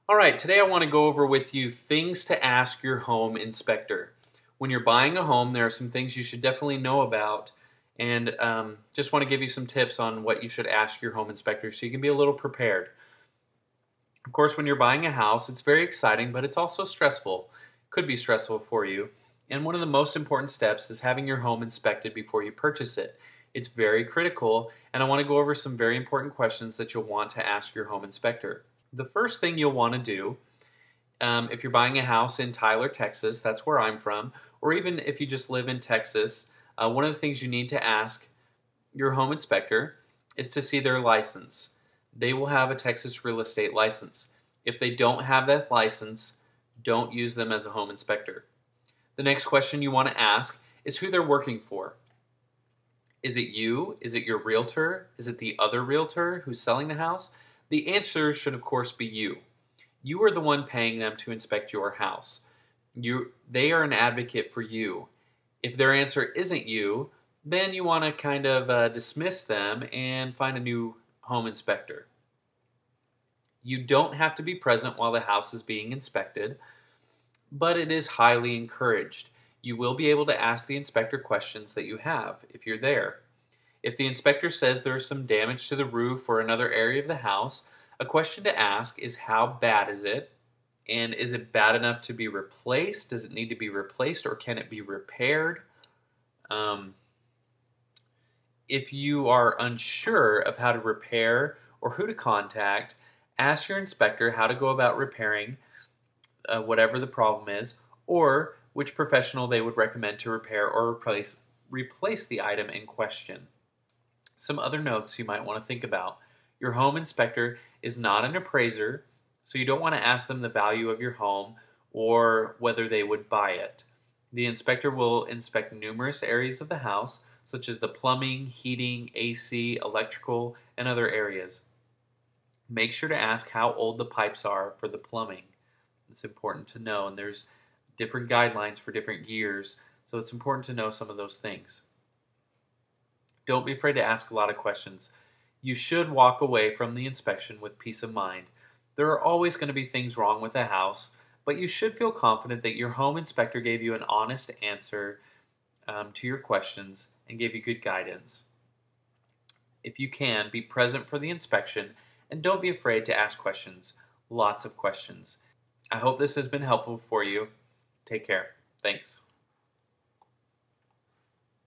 All right, today I want to go over with you things to ask your home inspector. When you're buying a home, there are some things you should definitely know about, and just want to give you some tips on what you should ask your home inspector so you can be a little prepared. Of course, when you're buying a house, it's very exciting, but it's also stressful. Could be stressful for you. And one of the most important steps is having your home inspected before you purchase it. It's very critical, and I want to go over some very important questions that you'll want to ask your home inspector. The first thing you'll want to do, if you're buying a house in Tyler, Texas, that's where I'm from, or even if you just live in Texas, one of the things you need to ask your home inspector is to see their license. They will have a Texas real estate license. If they don't have that license, don't use them as a home inspector. The next question you want to ask is who they're working for. Is it you? Is it your realtor? Is it the other realtor who's selling the house? The answer should, of course, be you. You are the one paying them to inspect your house. They are an advocate for you. If their answer isn't you, then you want to kind of dismiss them and find a new home inspector. You don't have to be present while the house is being inspected, but it is highly encouraged. You will be able to ask the inspector questions that you have if you're there. If the inspector says there is some damage to the roof or another area of the house, a question to ask is how bad is it? And is it bad enough to be replaced? Does it need to be replaced or can it be repaired? Um, if you are unsure of how to repair or who to contact, ask your inspector how to go about repairing whatever the problem is, or which professional they would recommend to repair or replace the item in question. Some other notes you might want to think about. Your home inspector is not an appraiser, so you don't want to ask them the value of your home or whether they would buy it. The inspector will inspect numerous areas of the house, such as the plumbing, heating, AC, electrical, and other areas. Make sure to ask how old the pipes are for the plumbing. It's important to know, and there's different guidelines for different years, so it's important to know some of those things. Don't be afraid to ask a lot of questions. You should walk away from the inspection with peace of mind. There are always going to be things wrong with a house, but you should feel confident that your home inspector gave you an honest answer to your questions and gave you good guidance. If you can, be present for the inspection and don't be afraid to ask questions. Lots of questions. I hope this has been helpful for you. Take care. Thanks.